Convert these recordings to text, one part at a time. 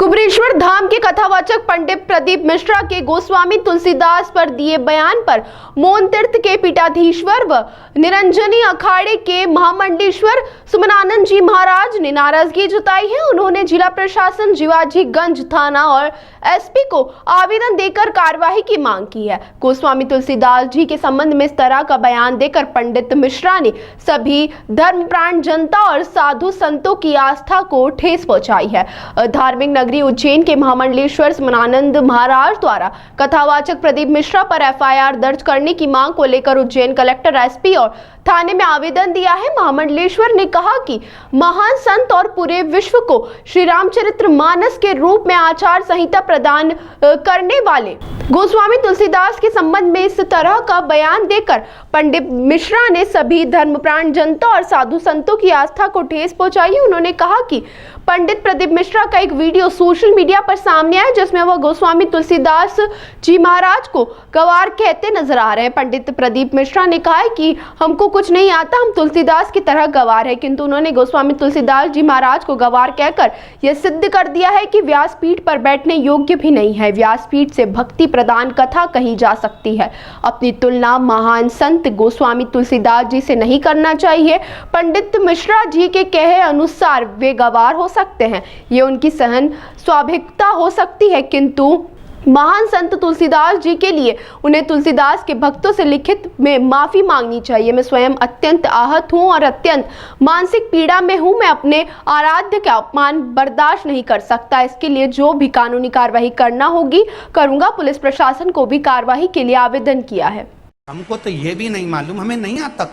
कुबरेश्वर धाम के कथावाचक पंडित प्रदीप मिश्रा के गोस्वामी तुलसीदास पर दिए बयान पर मौन तीर्थ के पीठाधीश्वर व निरंजनी अखाड़े के महामंडलेश्वर सुमनानंद जी महाराज ने नाराजगी जताई है। उन्होंने जिला प्रशासन जीवाजीगंज थाना और एसपी को आवेदन देकर कार्रवाई की मांग की है। गोस्वामी तुलसीदास जी के संबंध में इस तरह का बयान देकर पंडित मिश्रा ने सभी धर्मप्राण जनता और साधु संतों की आस्था को ठेस पहुंचाई है। धार्मिक नगरी उज्जैन के महामंडलेश्वर सुमनानंद महाराज द्वारा कथावाचक प्रदीप मिश्रा पर एफआईआर दर्ज करने की मांग को लेकर उज्जैन कलेक्टर, एसपी और थाने में आवेदन दिया है। महामंडलेश्वर ने कहा कि महान संत और पूरे विश्व को श्री रामचरित्र मानस के रूप में आचार संहिता प्रदान करने वाले गोस्वामी तुलसीदास के संबंध में इस तरह का बयान देकर पंडित मिश्रा ने सभी धर्मप्राण जनता और साधु संतों की आस्था को ठेस पहुंचाई। उन्होंने कहा कि पंडित प्रदीप मिश्रा का एक वीडियो सोशल मीडिया पर सामने आया जिसमें वह गोस्वामी तुलसीदास जी महाराज को गवार कहते नजर आ रहे हैं। पंडित प्रदीप मिश्रा ने कहा है कि हमको कुछ नहीं आता, हम तुलसीदास की तरह गवार है, किंतु उन्होंने गोस्वामी तुलसीदास जी महाराज को गवार कहकर यह सिद्ध कर दिया है कि व्यासपीठ पर बैठने योग्य भी नहीं है। व्यासपीठ से भक्ति प्रदान कथा कही जा सकती है, अपनी तुलना महान संत गोस्वामी तुलसीदास जी से नहीं करना चाहिए। पंडित मिश्रा जी के कहे अनुसार वे गवार हो सकते हैं, ये उनकी सहन स्वाभाविकता हो सकती है, किंतु महान संत तुलसीदास जी के लिए उन्हें तुलसीदास के भक्तों से लिखित में माफी मांगनी चाहिए। मैं स्वयं अत्यंत आहत हूं और अत्यंत मानसिक पीड़ा में हूं। मैं अपने आराध्य का अपमान बर्दाश्त नहीं कर सकता। इसके लिए जो भी कानूनी कार्रवाई करना होगी करूंगा। पुलिस प्रशासन को भी कार्रवाई के लिए आवेदन किया है। हमको तो ये भी नहीं मालूम, हमें नहीं आता,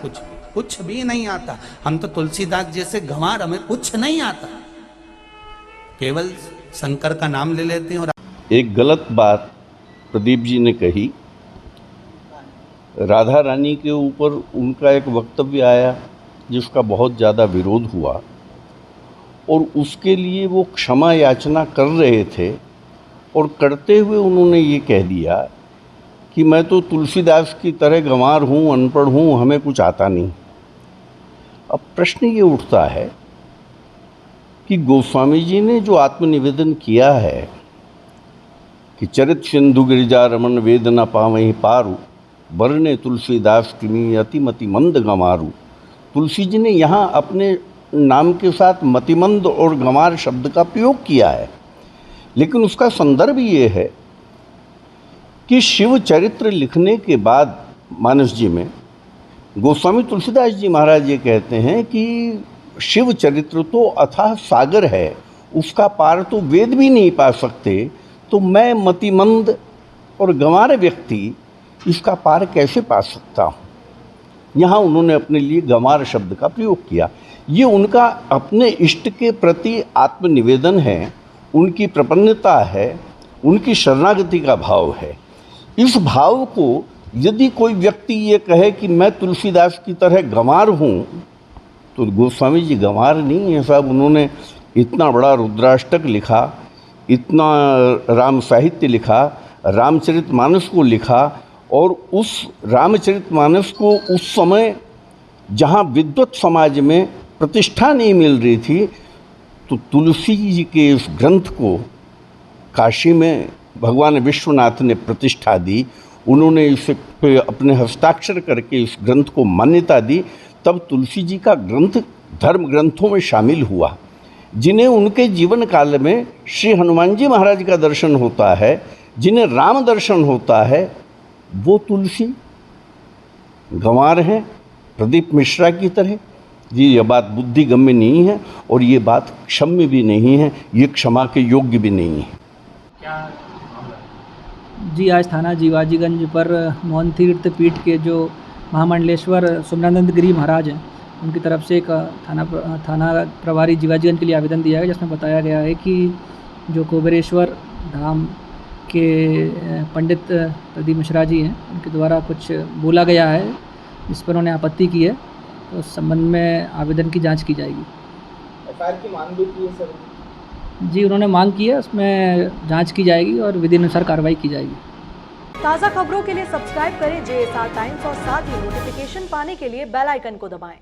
कुछ भी नहीं आता। हम तो तुलसीदास जैसे गंवार, हमें कुछ नहीं आता, केवल शंकर का नाम ले लेते हैं। और एक गलत बात प्रदीप जी ने कही, राधा रानी के ऊपर उनका एक वक्तव्य आया जिसका बहुत ज़्यादा विरोध हुआ और उसके लिए वो क्षमा याचना कर रहे थे और करते हुए उन्होंने ये कह दिया कि मैं तो तुलसीदास की तरह गंवार हूँ, अनपढ़ हूँ, हमें कुछ आता नहीं। अब प्रश्न ये उठता है कि गोस्वामी जी ने जो आत्मनिवेदन किया है कि चरित सिंधु गिरिजा रमन वेद न पावहीं पारु, बरने तुलसीदास किमी अतिमति मंद गंवारू। तुलसी जी ने यहाँ अपने नाम के साथ मतिमंद और गंवार शब्द का प्रयोग किया है, लेकिन उसका संदर्भ ये है कि शिव चरित्र लिखने के बाद मानस जी में गोस्वामी तुलसीदास जी महाराज ये कहते हैं कि शिव चरित्र तो अथाह सागर है, उसका पार तो वेद भी नहीं पा सकते, तो मैं मतिमंद और गंवार व्यक्ति इसका पार कैसे पा सकता हूँ। यहाँ उन्होंने अपने लिए गंवार शब्द का प्रयोग किया। ये उनका अपने इष्ट के प्रति आत्मनिवेदन है, उनकी प्रपन्नता है, उनकी शरणागति का भाव है। इस भाव को यदि कोई व्यक्ति ये कहे कि मैं तुलसीदास की तरह गंवार हूँ, तो गोस्वामी जी गंवार नहीं है साहब। उन्होंने इतना बड़ा रुद्राष्टक लिखा, इतना राम साहित्य लिखा, रामचरितमानस को लिखा, और उस रामचरितमानस को उस समय जहाँ विद्वत समाज में प्रतिष्ठा नहीं मिल रही थी, तो तुलसी जी के इस ग्रंथ को काशी में भगवान विश्वनाथ ने प्रतिष्ठा दी। उन्होंने इसे अपने हस्ताक्षर करके इस ग्रंथ को मान्यता दी। तब तुलसी जी का ग्रंथ धर्म ग्रंथों में शामिल हुआ। जिन्हें उनके जीवन काल में श्री हनुमान जी महाराज का दर्शन होता है, जिन्हें राम दर्शन होता है, वो तुलसी गंवार हैं प्रदीप मिश्रा की तरह। जी, ये बात बुद्धिगम्य नहीं है और ये बात क्षम्य भी नहीं है, ये क्षमा के योग्य भी नहीं है। जी, आज थाना जीवाजीगंज पर मोहन तीर्थ पीठ के जो महामंडलेश्वर सुमनानंद गिरी महाराज हैं, उनकी तरफ से एक थाना प्रभारी जीवाजीगंज के लिए आवेदन दिया है, जिसमें बताया गया है कि जो कुबरेश्वर धाम के पंडित प्रदीप मिश्रा जी हैं, उनके द्वारा कुछ बोला गया है जिस पर उन्होंने आपत्ति की है, तो उस संबंध में आवेदन की जांच की जाएगी। एफआईआर की मांग भी की है सर? जी, उन्होंने मांग की है, उसमें जांच की जाएगी और विधि अनुसार कार्रवाई की जाएगी। ताज़ा खबरों के लिए सब्सक्राइब करें JSR टाइम्स और साथ ही नोटिफिकेशन पाने के लिए बेल आइकन को दबाएं।